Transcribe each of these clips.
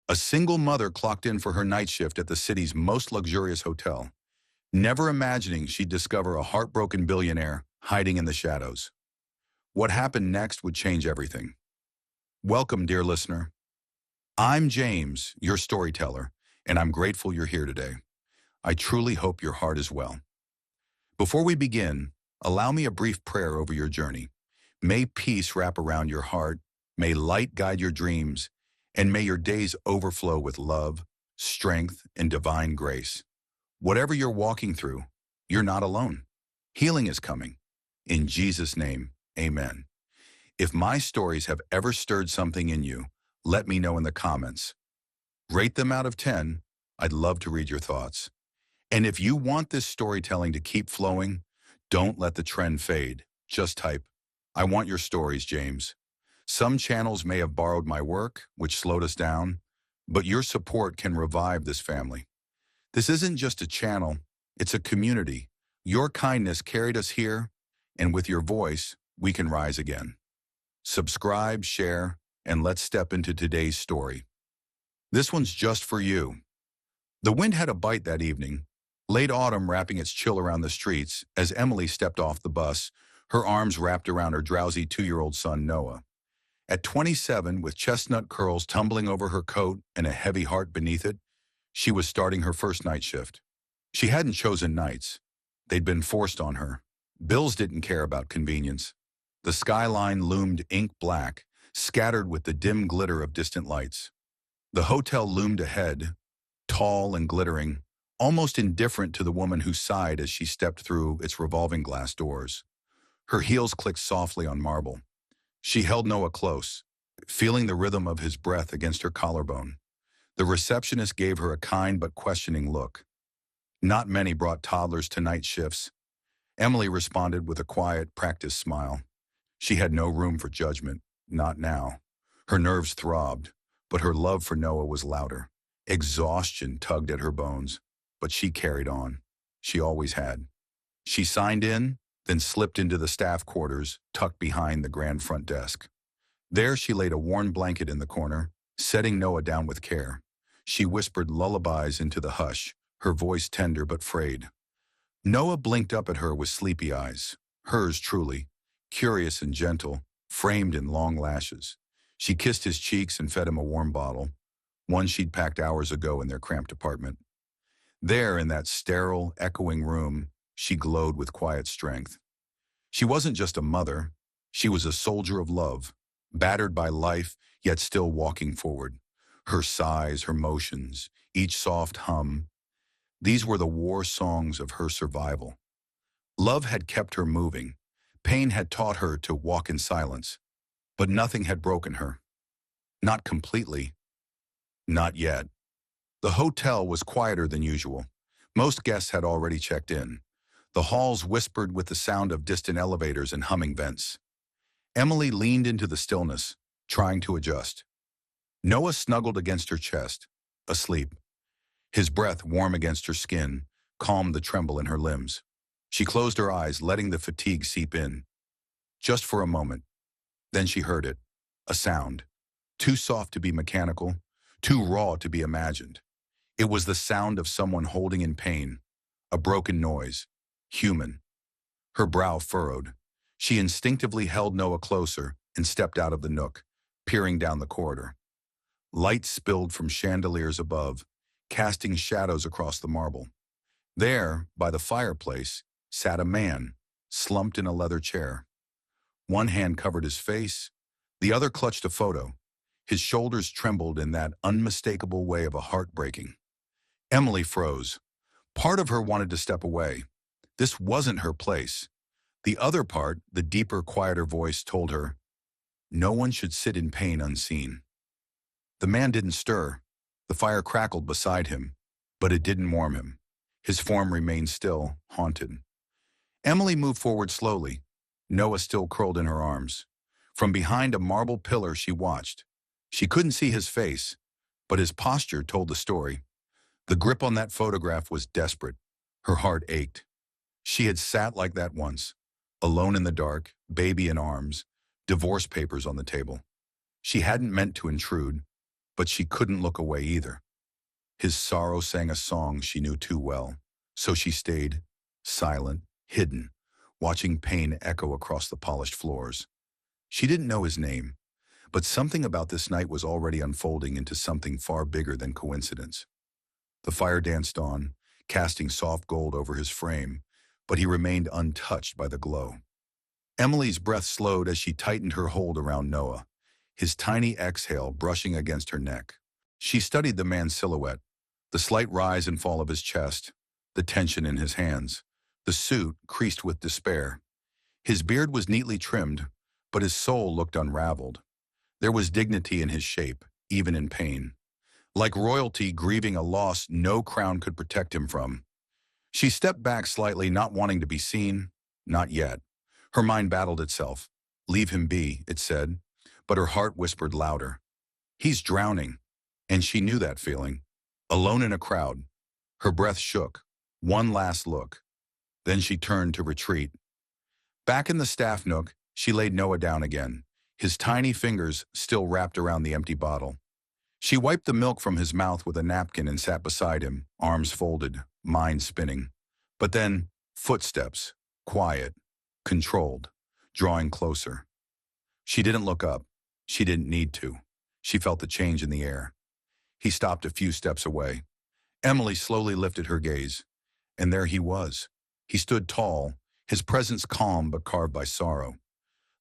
A single mother clocked in for her night shift at the city's most luxurious hotel, never imagining she'd discover a heartbroken billionaire hiding in the shadows. What happened next would change everything. Welcome, dear listener. I'm James, your storyteller, and I'm grateful you're here today. I truly hope your heart is well. Before we begin, allow me a brief prayer over your journey. May peace wrap around your heart, may light guide your dreams, and may your days overflow with love, strength, and divine grace. Whatever you're walking through, you're not alone. Healing is coming. In Jesus' name, amen. If my stories have ever stirred something in you, let me know in the comments. Rate them out of 10. I'd love to read your thoughts. And if you want this storytelling to keep flowing, don't let the trend fade. Just type, I want your stories, James. Some channels may have borrowed my work, which slowed us down, but your support can revive this family. This isn't just a channel, it's a community. Your kindness carried us here, and with your voice, we can rise again. Subscribe, share, and let's step into today's story. This one's just for you. The wind had a bite that evening, late autumn wrapping its chill around the streets as Emily stepped off the bus, her arms wrapped around her drowsy 2-year-old son, Noah. At 27, with chestnut curls tumbling over her coat and a heavy heart beneath it, she was starting her first night shift. She hadn't chosen nights. They'd been forced on her. Bills didn't care about convenience. The skyline loomed ink black, scattered with the dim glitter of distant lights. The hotel loomed ahead, tall and glittering, almost indifferent to the woman who sighed as she stepped through its revolving glass doors. Her heels clicked softly on marble. She held Noah close, feeling the rhythm of his breath against her collarbone. The receptionist gave her a kind but questioning look. Not many brought toddlers to night shifts. Emily responded with a quiet, practiced smile. She had no room for judgment, not now. Her nerves throbbed, but her love for Noah was louder. Exhaustion tugged at her bones, but she carried on. She always had. She signed in, then slipped into the staff quarters, tucked behind the grand front desk. There she laid a worn blanket in the corner, setting Noah down with care. She whispered lullabies into the hush, her voice tender but frayed. Noah blinked up at her with sleepy eyes, hers truly, curious and gentle, framed in long lashes. She kissed his cheeks and fed him a warm bottle, one she'd packed hours ago in their cramped apartment. There, in that sterile, echoing room, she glowed with quiet strength. She wasn't just a mother, she was a soldier of love, battered by life, yet still walking forward. Her sighs, her motions, each soft hum, these were the war songs of her survival. Love had kept her moving. Pain had taught her to walk in silence. But nothing had broken her. Not completely. Not yet. The hotel was quieter than usual. Most guests had already checked in. The halls whispered with the sound of distant elevators and humming vents. Emily leaned into the stillness, trying to adjust. Noah snuggled against her chest, asleep. His breath, warm against her skin, calmed the tremble in her limbs. She closed her eyes, letting the fatigue seep in. Just for a moment. Then she heard it. A sound. Too soft to be mechanical, too raw to be imagined. It was the sound of someone holding in pain. A broken noise. Human. Her brow furrowed. She instinctively held Noah closer and stepped out of the nook, peering down the corridor. Light spilled from chandeliers above, casting shadows across the marble. There, by the fireplace, sat a man, slumped in a leather chair. One hand covered his face, the other clutched a photo. His shoulders trembled in that unmistakable way of a heart breaking. Emily froze. Part of her wanted to step away. This wasn't her place. The other part, the deeper, quieter voice, told her, no one should sit in pain unseen. The man didn't stir. The fire crackled beside him, but it didn't warm him. His form remained still, haunted. Emily moved forward slowly, Noah still curled in her arms. From behind a marble pillar she watched. She couldn't see his face, but his posture told the story. The grip on that photograph was desperate. Her heart ached. She had sat like that once, alone in the dark, baby in arms, divorce papers on the table. She hadn't meant to intrude, But she couldn't look away either. His sorrow sang a song she knew too well. So she stayed, silent, hidden, watching pain echo across the polished floors. She didn't know his name, but something about this night was already unfolding into something far bigger than coincidence. The fire danced on, casting soft gold over his frame, but he remained untouched by the glow. Emily's breath slowed as she tightened her hold around Noah, his tiny exhale brushing against her neck. She studied the man's silhouette, the slight rise and fall of his chest, the tension in his hands, the suit creased with despair. His beard was neatly trimmed, but his soul looked unraveled. There was dignity in his shape, even in pain. Like royalty grieving a loss no crown could protect him from. She stepped back slightly, not wanting to be seen. Not yet. Her mind battled itself. Leave him be, it said, but her heart whispered louder. He's drowning. And she knew that feeling. Alone in a crowd. Her breath shook. One last look. Then she turned to retreat. Back in the staff nook, she laid Noah down again, his tiny fingers still wrapped around the empty bottle. She wiped the milk from his mouth with a napkin and sat beside him, arms folded, mind spinning. But then, footsteps, quiet, controlled, drawing closer. She didn't look up. She didn't need to. She felt the change in the air. He stopped a few steps away. Emily slowly lifted her gaze. And there he was. He stood tall, his presence calm but carved by sorrow.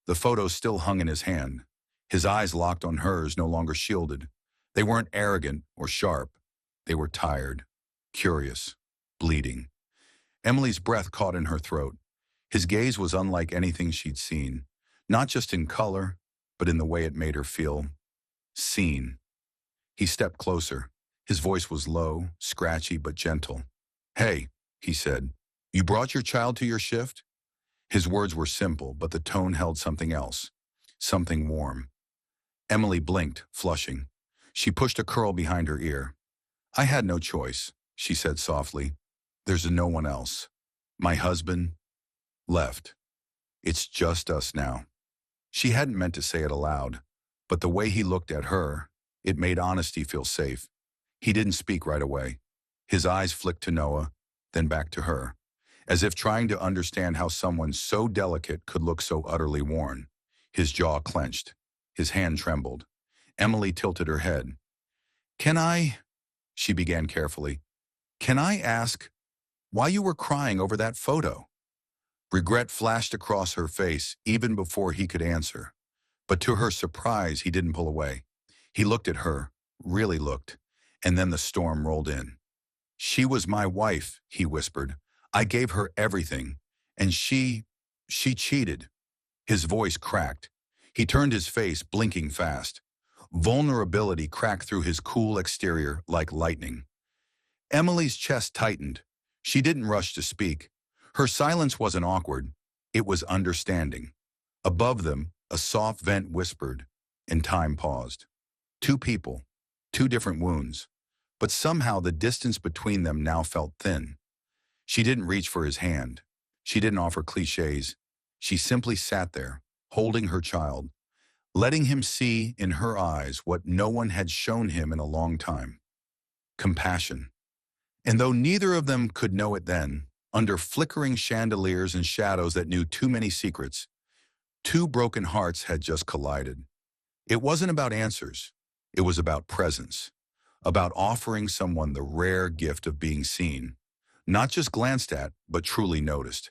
The photo still hung in his hand. His eyes locked on hers, no longer shielded. They weren't arrogant or sharp. They were tired, curious, bleeding. Emily's breath caught in her throat. His gaze was unlike anything she'd seen, not just in color, but in the way it made her feel seen. He stepped closer. His voice was low, scratchy, but gentle. "Hey," he said, "you brought your child to your shift?" His words were simple, but the tone held something else, something warm. Emily blinked, flushing. She pushed a curl behind her ear. "I had no choice," she said softly. "There's no one else. My husband left. It's just us now." She hadn't meant to say it aloud, but the way he looked at her, it made honesty feel safe. He didn't speak right away. His eyes flicked to Noah, then back to her, as if trying to understand how someone so delicate could look so utterly worn. His jaw clenched. His hand trembled. Emily tilted her head. "Can I," she began carefully, "can I ask why you were crying over that photo?" Regret flashed across her face even before he could answer. But to her surprise, he didn't pull away. He looked at her, really looked, and then the storm rolled in. "She was my wife," he whispered. "I gave her everything, and she cheated." His voice cracked. He turned his face, blinking fast. Vulnerability cracked through his cool exterior like lightning. Emily's chest tightened. She didn't rush to speak. Her silence wasn't awkward. It was understanding. Above them, a soft vent whispered, and time paused. Two people, two different wounds, but somehow the distance between them now felt thin. She didn't reach for his hand. She didn't offer cliches. She simply sat there, holding her child, letting him see in her eyes what no one had shown him in a long time. Compassion. And though neither of them could know it then, under flickering chandeliers and shadows that knew too many secrets, two broken hearts had just collided. It wasn't about answers. It was about presence, about offering someone the rare gift of being seen, not just glanced at, but truly noticed.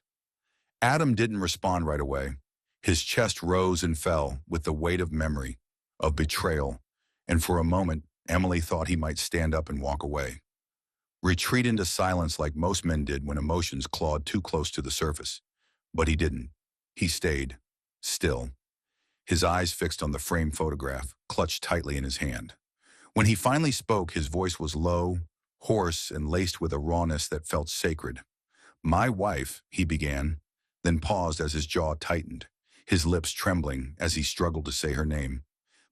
Adam didn't respond right away. His chest rose and fell with the weight of memory, of betrayal, and for a moment, Emily thought he might stand up and walk away. Retreat into silence like most men did when emotions clawed too close to the surface. But he didn't. He stayed, still, his eyes fixed on the framed photograph, clutched tightly in his hand. When he finally spoke, his voice was low, hoarse, and laced with a rawness that felt sacred. "My wife," he began, then paused as his jaw tightened, his lips trembling as he struggled to say her name.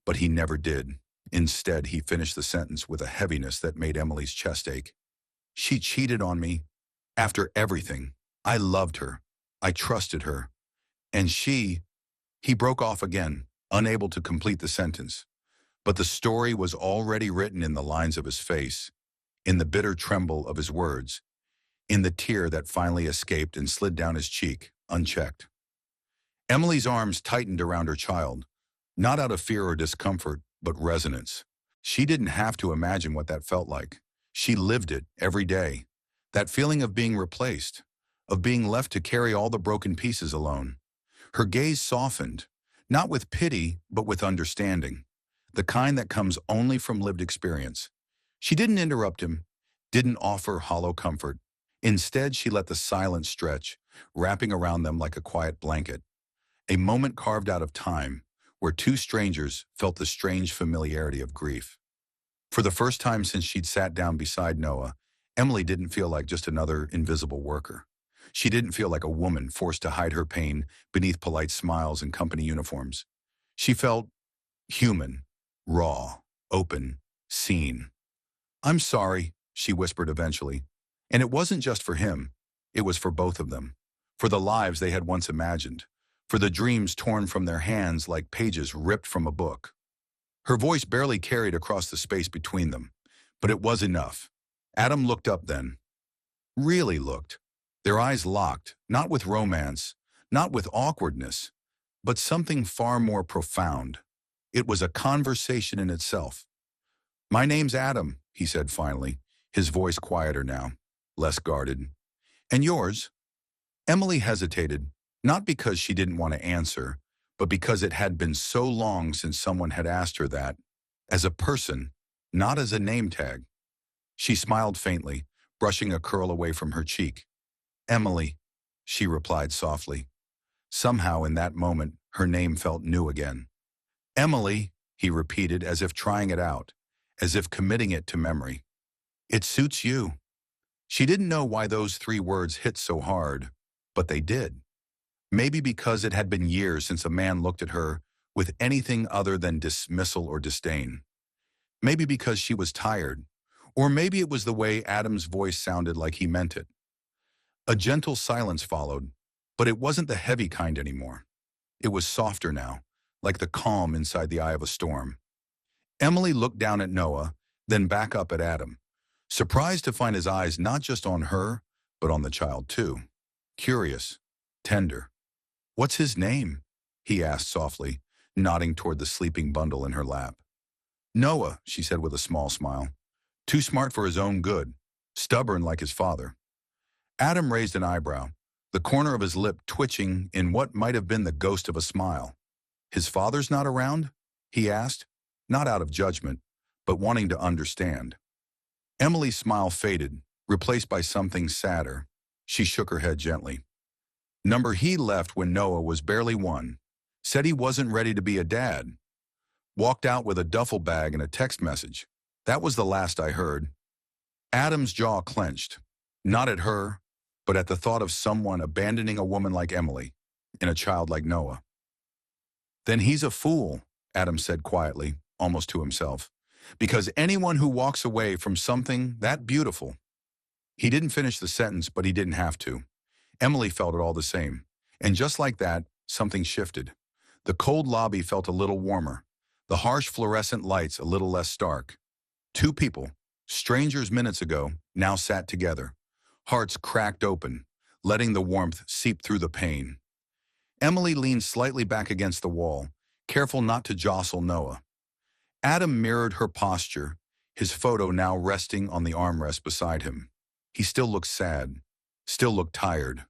But he never did. Instead, he finished the sentence with a heaviness that made Emily's chest ache. "She cheated on me. After everything. I loved her. I trusted her. And she..." He broke off again, unable to complete the sentence. But the story was already written in the lines of his face, in the bitter tremble of his words, in the tear that finally escaped and slid down his cheek, unchecked. Emily's arms tightened around her child, not out of fear or discomfort, but resonance. She didn't have to imagine what that felt like. She lived it every day. That feeling of being replaced, of being left to carry all the broken pieces alone. Her gaze softened, not with pity, but with understanding, the kind that comes only from lived experience. She didn't interrupt him, didn't offer hollow comfort. Instead, she let the silence stretch, wrapping around them like a quiet blanket. A moment carved out of time, where two strangers felt the strange familiarity of grief. For the first time since she'd sat down beside Noah, Emily didn't feel like just another invisible worker. She didn't feel like a woman forced to hide her pain beneath polite smiles and company uniforms. She felt human, raw, open, seen. "I'm sorry," she whispered eventually. And it wasn't just for him. It was for both of them. For the lives they had once imagined. For the dreams torn from their hands like pages ripped from a book. Her voice barely carried across the space between them. But it was enough. Adam looked up then. Really looked. Their eyes locked, not with romance, not with awkwardness, but something far more profound. It was a conversation in itself. "My name's Adam," he said finally, his voice quieter now, less guarded. "And yours?" Emily hesitated, not because she didn't want to answer, but because it had been so long since someone had asked her that, as a person, not as a name tag. She smiled faintly, brushing a curl away from her cheek. "Emily," she replied softly. Somehow in that moment, her name felt new again. "Emily," he repeated as if trying it out, as if committing it to memory. "It suits you." She didn't know why those three words hit so hard, but they did. Maybe because it had been years since a man looked at her with anything other than dismissal or disdain. Maybe because she was tired, or maybe it was the way Adam's voice sounded like he meant it. A gentle silence followed, but it wasn't the heavy kind anymore. It was softer now, like the calm inside the eye of a storm. Emily looked down at Noah, then back up at Adam, surprised to find his eyes not just on her, but on the child too. Curious, tender. "What's his name?" he asked softly, nodding toward the sleeping bundle in her lap. "Noah," she said with a small smile. "Too smart for his own good, stubborn like his father." Adam raised an eyebrow, the corner of his lip twitching in what might have been the ghost of a smile. "His father's not around?" he asked, not out of judgment, but wanting to understand. Emily's smile faded, replaced by something sadder. She shook her head gently. "Number he left when Noah was barely one. Said he wasn't ready to be a dad. Walked out with a duffel bag and a text message. That was the last I heard." Adam's jaw clenched, not at her, but at the thought of someone abandoning a woman like Emily and a child like Noah. "Then he's a fool," Adam said quietly, almost to himself, "because anyone who walks away from something that beautiful—" He didn't finish the sentence, but he didn't have to. Emily felt it all the same. And just like that, something shifted. The cold lobby felt a little warmer, the harsh fluorescent lights a little less stark. Two people, strangers minutes ago, now sat together, hearts cracked open, letting the warmth seep through the pain. Emily leaned slightly back against the wall, careful not to jostle Noah. Adam mirrored her posture, his photo now resting on the armrest beside him. He still looked sad, still looked tired.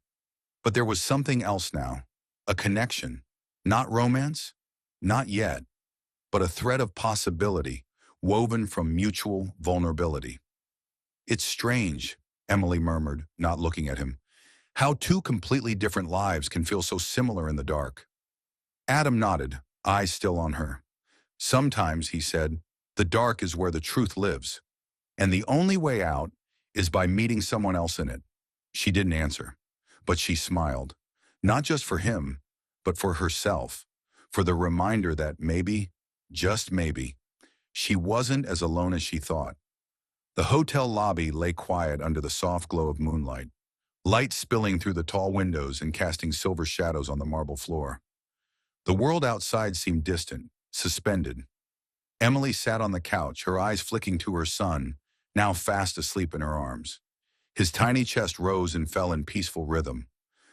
But there was something else now, a connection, not romance, not yet, but a thread of possibility woven from mutual vulnerability. "It's strange," Emily murmured, not looking at him, "how two completely different lives can feel so similar in the dark." Adam nodded, eyes still on her. "Sometimes," he said, "the dark is where the truth lives. And the only way out is by meeting someone else in it." She didn't answer, but she smiled, not just for him, but for herself, for the reminder that maybe, just maybe, she wasn't as alone as she thought. The hotel lobby lay quiet under the soft glow of moonlight, light spilling through the tall windows and casting silver shadows on the marble floor. The world outside seemed distant, suspended. Emily sat on the couch, her eyes flicking to her son, now fast asleep in her arms. His tiny chest rose and fell in peaceful rhythm.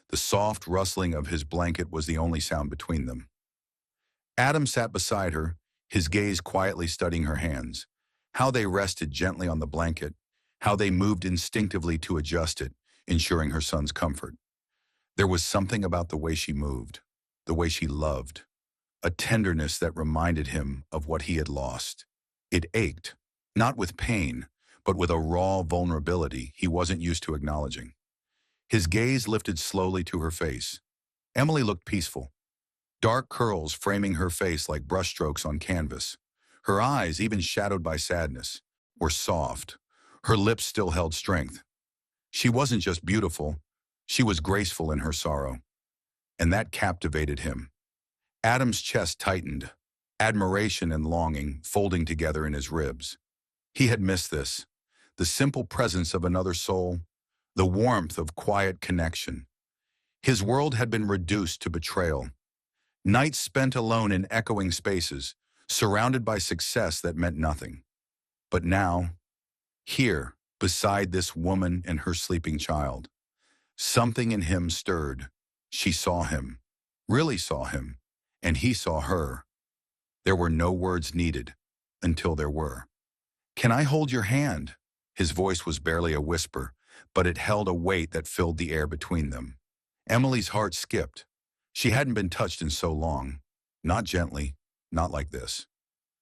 The soft rustling of his blanket was the only sound between them. Adam sat beside her, his gaze quietly studying her hands, how they rested gently on the blanket, how they moved instinctively to adjust it, ensuring her son's comfort. There was something about the way she moved, the way she loved, a tenderness that reminded him of what he had lost. It ached, not with pain, but with a raw vulnerability he wasn't used to acknowledging. His gaze lifted slowly to her face. Emily looked peaceful, dark curls framing her face like brushstrokes on canvas. Her eyes, even shadowed by sadness, were soft. Her lips still held strength. She wasn't just beautiful, she was graceful in her sorrow. And that captivated him. Adam's chest tightened, admiration and longing folding together in his ribs. He had missed this, the simple presence of another soul, the warmth of quiet connection. His world had been reduced to betrayal. Nights spent alone in echoing spaces, surrounded by success that meant nothing. But now, here, beside this woman and her sleeping child, something in him stirred. She saw him, really saw him, and he saw her. There were no words needed, until there were. "Can I hold your hand?" His voice was barely a whisper, but it held a weight that filled the air between them. Emily's heart skipped. She hadn't been touched in so long. Not gently, not like this.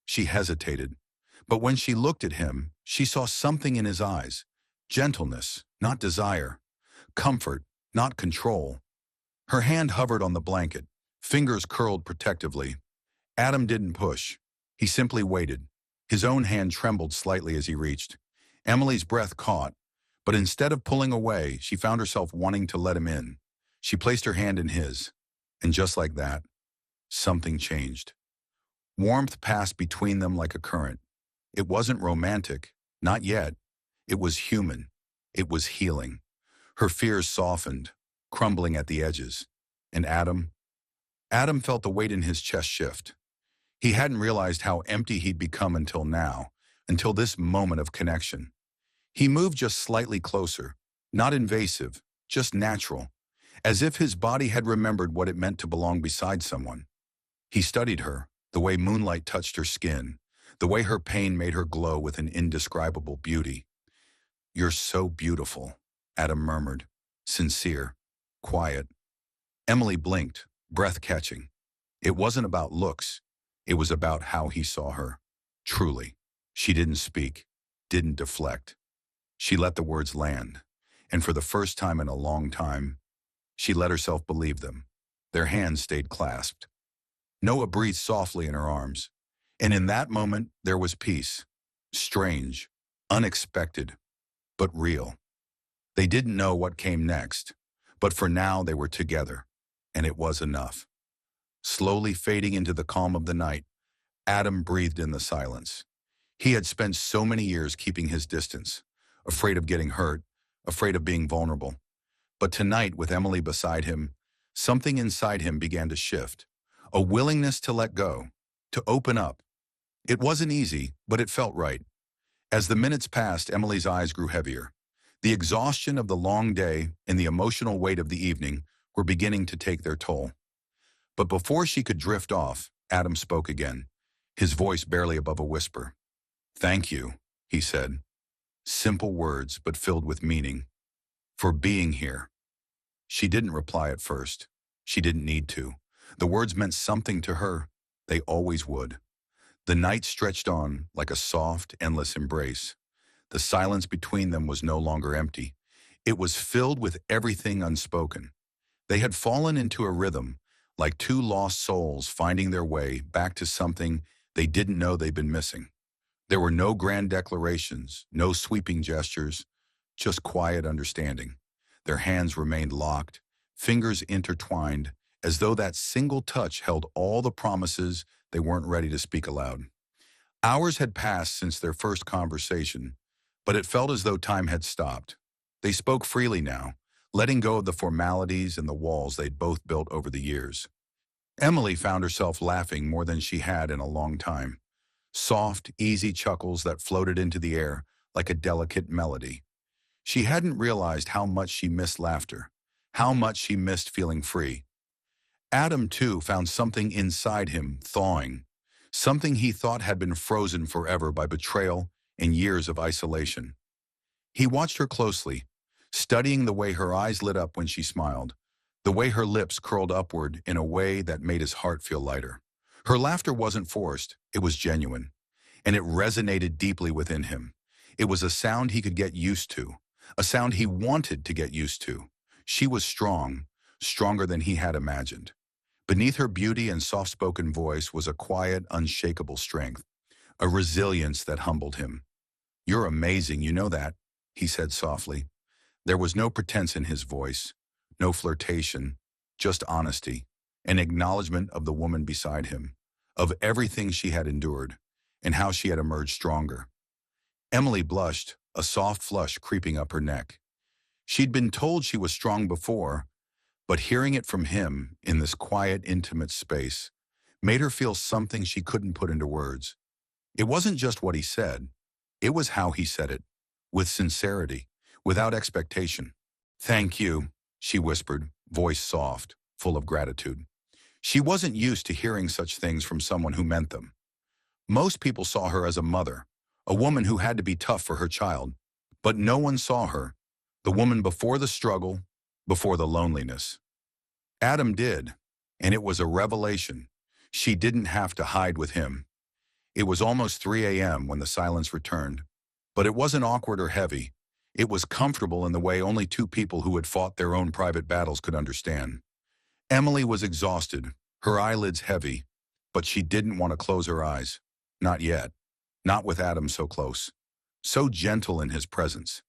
She hesitated. But when she looked at him, she saw something in his eyes. Gentleness, not desire. Comfort, not control. Her hand hovered on the blanket, fingers curled protectively. Adam didn't push. He simply waited. His own hand trembled slightly as he reached. Emily's breath caught, but instead of pulling away, she found herself wanting to let him in. She placed her hand in his, and just like that, something changed. Warmth passed between them like a current. It wasn't romantic, not yet. It was human. It was healing. Her fears softened, crumbling at the edges. And Adam felt the weight in his chest shift. He hadn't realized how empty he'd become until now, until this moment of connection. He moved just slightly closer, not invasive, just natural, as if his body had remembered what it meant to belong beside someone. He studied her, the way moonlight touched her skin, the way her pain made her glow with an indescribable beauty. "You're so beautiful," Adam murmured, sincere, quiet. Emily blinked, breath catching. It wasn't about looks. It was about how he saw her. Truly. She didn't speak, didn't deflect. She let the words land, and for the first time in a long time, she let herself believe them. Their hands stayed clasped. Noah breathed softly in her arms, and in that moment there was peace. Strange, unexpected, but real. They didn't know what came next, but for now they were together, and it was enough. Slowly fading into the calm of the night, Adam breathed in the silence. He had spent so many years keeping his distance, afraid of getting hurt, afraid of being vulnerable. But tonight, with Emily beside him, something inside him began to shift. A willingness to let go, to open up. It wasn't easy, but it felt right. As the minutes passed, Emily's eyes grew heavier. The exhaustion of the long day and the emotional weight of the evening were beginning to take their toll. But before she could drift off, Adam spoke again, his voice barely above a whisper. "Thank you," he said. Simple words, but filled with meaning. "For being here." She didn't reply at first. She didn't need to. The words meant something to her. They always would. The night stretched on like a soft, endless embrace. The silence between them was no longer empty. It was filled with everything unspoken. They had fallen into a rhythm, like two lost souls finding their way back to something they didn't know they'd been missing. There were no grand declarations, no sweeping gestures, just quiet understanding. Their hands remained locked, fingers intertwined, as though that single touch held all the promises they weren't ready to speak aloud. Hours had passed since their first conversation, but it felt as though time had stopped. They spoke freely now, letting go of the formalities and the walls they'd both built over the years. Emily found herself laughing more than she had in a long time. soft, easy chuckles that floated into the air like a delicate melody. She hadn't realized how much she missed laughter, how much she missed feeling free. Adam, too, found something inside him thawing, something he thought had been frozen forever by betrayal and years of isolation. He watched her closely, studying the way her eyes lit up when she smiled, the way her lips curled upward in a way that made his heart feel lighter. Her laughter wasn't forced, it was genuine, and it resonated deeply within him. It was a sound he could get used to, a sound he wanted to get used to. She was strong, stronger than he had imagined. Beneath her beauty and soft-spoken voice was a quiet, unshakable strength, a resilience that humbled him. "You're amazing, you know that," he said softly. There was no pretense in his voice, no flirtation, just honesty, an acknowledgement of the woman beside him, of everything she had endured, and how she had emerged stronger. Emily blushed, a soft flush creeping up her neck. She'd been told she was strong before, but hearing it from him in this quiet, intimate space made her feel something she couldn't put into words. It wasn't just what he said, it was how he said it, with sincerity, without expectation. "Thank you," she whispered, voice soft, full of gratitude. She wasn't used to hearing such things from someone who meant them. Most people saw her as a mother, a woman who had to be tough for her child, but no one saw her, the woman before the struggle, before the loneliness. Adam did, and it was a revelation. She didn't have to hide with him. It was almost 3 a.m. when the silence returned, but it wasn't awkward or heavy. It was comfortable in the way only two people who had fought their own private battles could understand. Emily was exhausted, her eyelids heavy, but she didn't want to close her eyes. Not yet. Not with Adam so close. So gentle in his presence.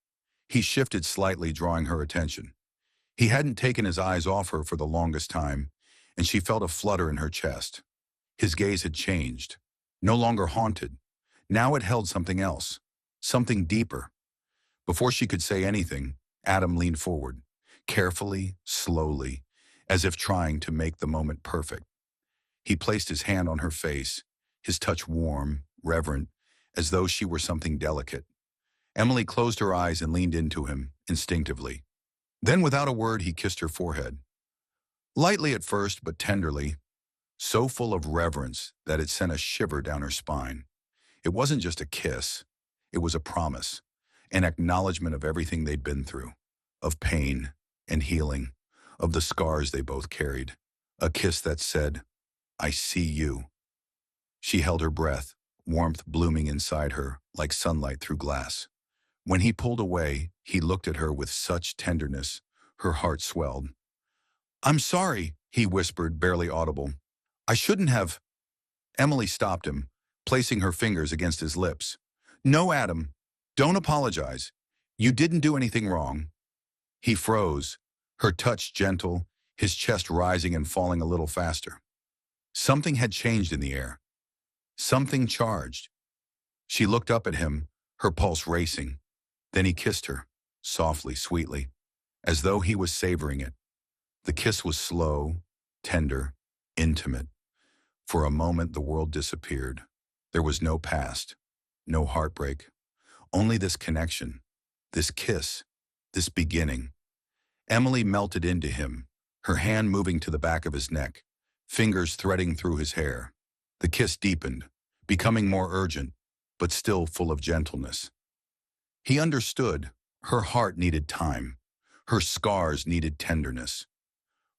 He shifted slightly, drawing her attention. He hadn't taken his eyes off her for the longest time, and she felt a flutter in her chest. His gaze had changed. No longer haunted. Now it held something else. Something deeper. Before she could say anything, Adam leaned forward, carefully, slowly, as if trying to make the moment perfect. He placed his hand on her face, his touch warm, reverent, as though she were something delicate. Emily closed her eyes and leaned into him, instinctively. Then, without a word, he kissed her forehead. Lightly at first, but tenderly, so full of reverence that it sent a shiver down her spine. It wasn't just a kiss, it was a promise, an acknowledgement of everything they'd been through, of pain and healing, of the scars they both carried. A kiss that said, "I see you." She held her breath, warmth blooming inside her like sunlight through glass. When he pulled away, he looked at her with such tenderness, her heart swelled. "I'm sorry," he whispered, barely audible. "I shouldn't have." Emily stopped him, placing her fingers against his lips. "No, Adam, don't apologize. You didn't do anything wrong." He froze, her touch gentle, his chest rising and falling a little faster. Something had changed in the air. Something charged. She looked up at him, her pulse racing. Then he kissed her, softly, sweetly, as though he was savoring it. The kiss was slow, tender, intimate. For a moment, the world disappeared. There was no past, no heartbreak, only this connection, this kiss, this beginning. Emily melted into him, her hand moving to the back of his neck, fingers threading through his hair. The kiss deepened, becoming more urgent, but still full of gentleness. He understood. Her heart needed time. Her scars needed tenderness.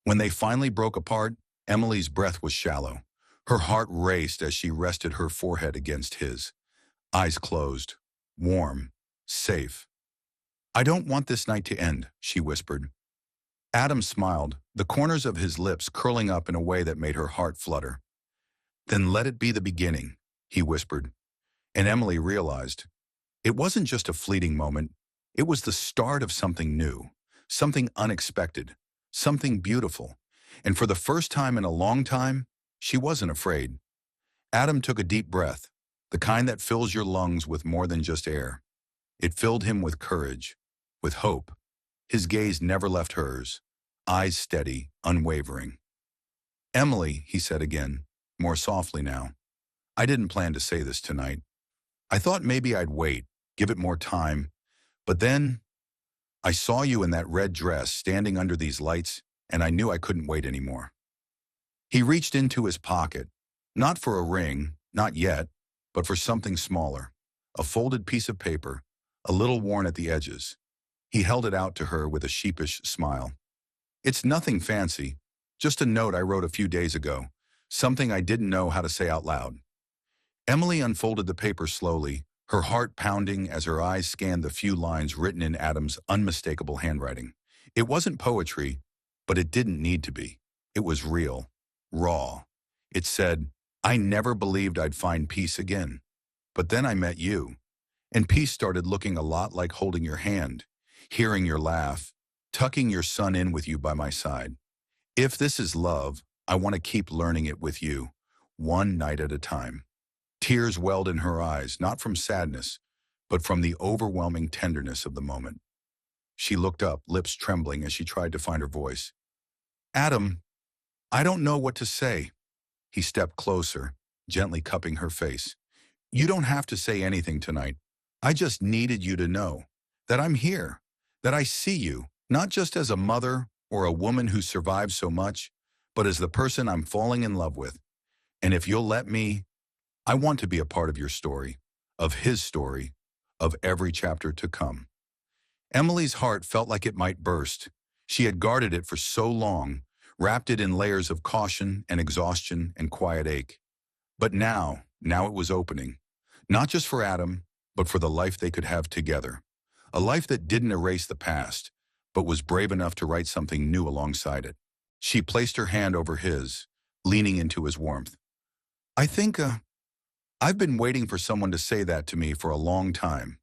When they finally broke apart, Emily's breath was shallow. Her heart raced as she rested her forehead against his. Eyes closed, warm, safe. "I don't want this night to end," she whispered. Adam smiled, the corners of his lips curling up in a way that made her heart flutter. "Then let it be the beginning," he whispered. And Emily realized it wasn't just a fleeting moment. It was the start of something new, something unexpected, something beautiful. And for the first time in a long time, she wasn't afraid. Adam took a deep breath, the kind that fills your lungs with more than just air. It filled him with courage, with hope. His gaze never left hers, eyes steady, unwavering. "Emily," he said again, more softly now, I didn't plan to say this tonight. I thought maybe I'd wait, give it more time, but then I saw you in that red dress standing under these lights, and I knew I couldn't wait anymore." He reached into his pocket, not for a ring, not yet, but for something smaller, a folded piece of paper, a little worn at the edges. He held it out to her with a sheepish smile. "It's nothing fancy, just a note I wrote a few days ago, something I didn't know how to say out loud." Emily unfolded the paper slowly, her heart pounding as her eyes scanned the few lines written in Adam's unmistakable handwriting. It wasn't poetry, but it didn't need to be. It was real, raw. It said, "I never believed I'd find peace again. But then I met you, and peace started looking a lot like holding your hand, hearing your laugh, tucking your son in with you by my side. If this is love, I want to keep learning it with you, one night at a time." Tears welled in her eyes, not from sadness, but from the overwhelming tenderness of the moment. She looked up, lips trembling as she tried to find her voice. "Adam, I don't know what to say." He stepped closer, gently cupping her face. "You don't have to say anything tonight. I just needed you to know that I'm here, that I see you, not just as a mother or a woman who survived so much, but as the person I'm falling in love with. And if you'll let me, I want to be a part of your story, of his story, of every chapter to come." Emily's heart felt like it might burst. She had guarded it for so long, wrapped it in layers of caution and exhaustion and quiet ache. But now it was opening. Not just for Adam, but for the life they could have together. A life that didn't erase the past, but was brave enough to write something new alongside it. She placed her hand over his, leaning into his warmth. "I think, I've been waiting for someone to say that to me for a long time.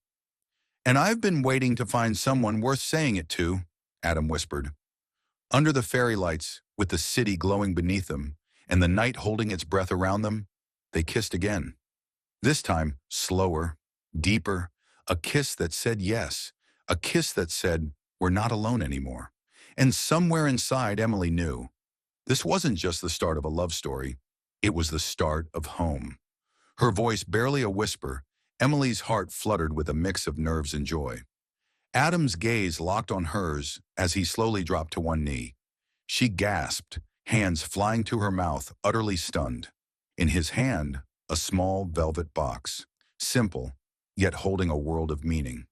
And I've been waiting to find someone worth saying it to," Adam whispered. Under the fairy lights, with the city glowing beneath them, and the night holding its breath around them, they kissed again. This time, slower, deeper, a kiss that said yes, a kiss that said, "We're not alone anymore." And somewhere inside, Emily knew. This wasn't just the start of a love story, it was the start of home. Her voice barely a whisper, Emily's heart fluttered with a mix of nerves and joy. Adam's gaze locked on hers as he slowly dropped to one knee. She gasped, hands flying to her mouth, utterly stunned. In his hand, a small velvet box, simple, yet holding a world of meaning.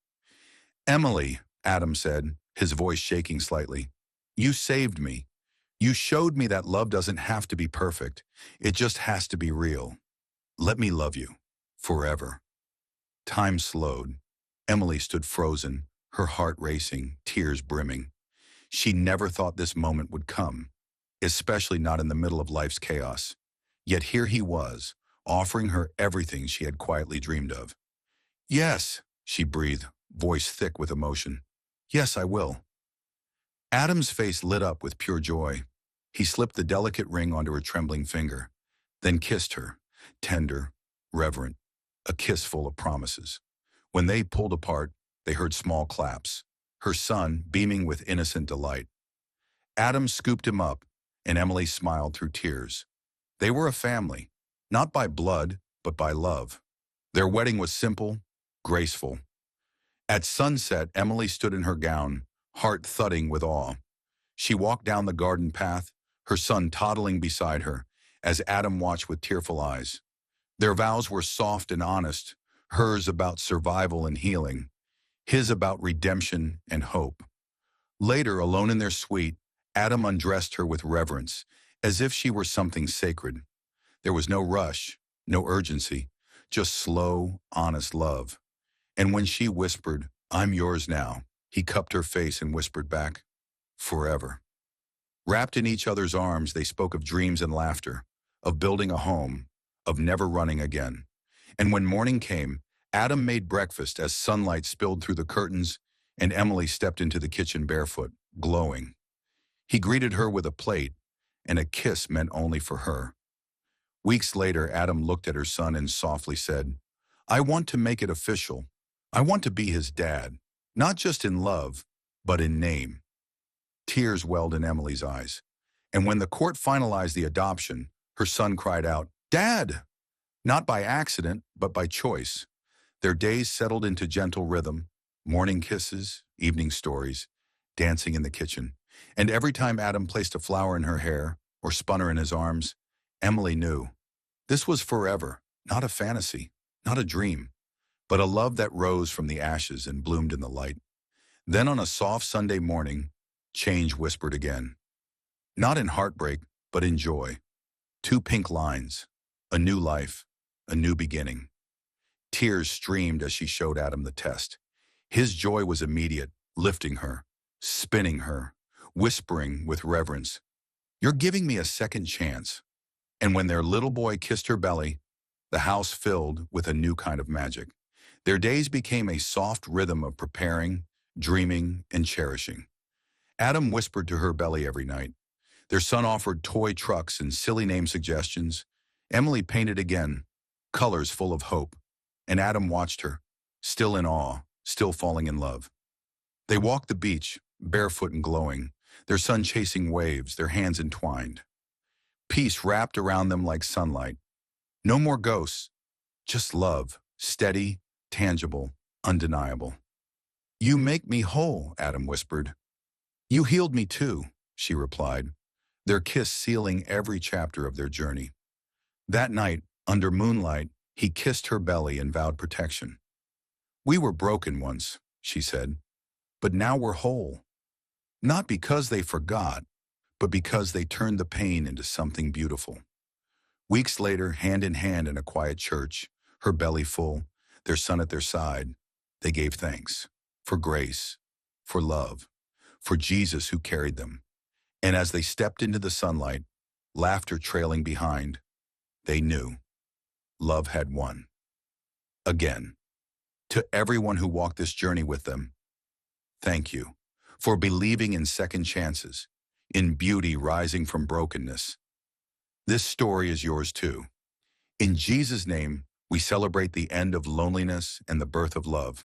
"Emily," Adam said, his voice shaking slightly, "you saved me. You showed me that love doesn't have to be perfect. It just has to be real. Let me love you, forever." Time slowed. Emily stood frozen, her heart racing, tears brimming. She never thought this moment would come, especially not in the middle of life's chaos. Yet here he was, offering her everything she had quietly dreamed of. "Yes," she breathed, voice thick with emotion. "Yes, I will." Adam's face lit up with pure joy. He slipped the delicate ring onto her trembling finger, then kissed her, tender, reverent, a kiss full of promises. When they pulled apart, they heard small claps, her son beaming with innocent delight. Adam scooped him up, and Emily smiled through tears. They were a family, not by blood, but by love. Their wedding was simple, graceful. At sunset, Emily stood in her gown, heart thudding with awe. She walked down the garden path, her son toddling beside her, as Adam watched with tearful eyes. Their vows were soft and honest, hers about survival and healing, his about redemption and hope. Later, alone in their suite, Adam undressed her with reverence, as if she were something sacred. There was no rush, no urgency, just slow, honest love. And when she whispered, "I'm yours now," he cupped her face and whispered back, "Forever." Wrapped in each other's arms, they spoke of dreams and laughter, of building a home, of never running again. And when morning came, Adam made breakfast as sunlight spilled through the curtains, and Emily stepped into the kitchen barefoot, glowing. He greeted her with a plate, and a kiss meant only for her. Weeks later, Adam looked at her son and softly said, "I want to make it official. I want to be his dad, not just in love, but in name." Tears welled in Emily's eyes. And when the court finalized the adoption, her son cried out, "Dad!" Not by accident, but by choice. Their days settled into gentle rhythm, morning kisses, evening stories, dancing in the kitchen. And every time Adam placed a flower in her hair or spun her in his arms, Emily knew this was forever, not a fantasy, not a dream, but a love that rose from the ashes and bloomed in the light. Then on a soft Sunday morning, change whispered again. Not in heartbreak, but in joy. Two pink lines, a new life, a new beginning. Tears streamed as she showed Adam the test. His joy was immediate, lifting her, spinning her, whispering with reverence, "You're giving me a second chance." And when their little boy kissed her belly, the house filled with a new kind of magic. Their days became a soft rhythm of preparing, dreaming, and cherishing. Adam whispered to her belly every night. Their son offered toy trucks and silly name suggestions. Emily painted again, colors full of hope. And Adam watched her, still in awe, still falling in love. They walked the beach, barefoot and glowing, their son chasing waves, their hands entwined. Peace wrapped around them like sunlight. No more ghosts, just love, steady, tangible, undeniable. "You make me whole," Adam whispered. "You healed me too," she replied, their kiss sealing every chapter of their journey. That night, under moonlight, he kissed her belly and vowed protection. "We were broken once," she said, "but now we're whole." Not because they forgot, but because they turned the pain into something beautiful. Weeks later, hand in hand in a quiet church, her belly full, their son at their side, they gave thanks for grace, for love, for Jesus who carried them. And as they stepped into the sunlight, laughter trailing behind, they knew love had won. Again, to everyone who walked this journey with them, thank you for believing in second chances, in beauty rising from brokenness. This story is yours too. In Jesus' name, we celebrate the end of loneliness and the birth of love.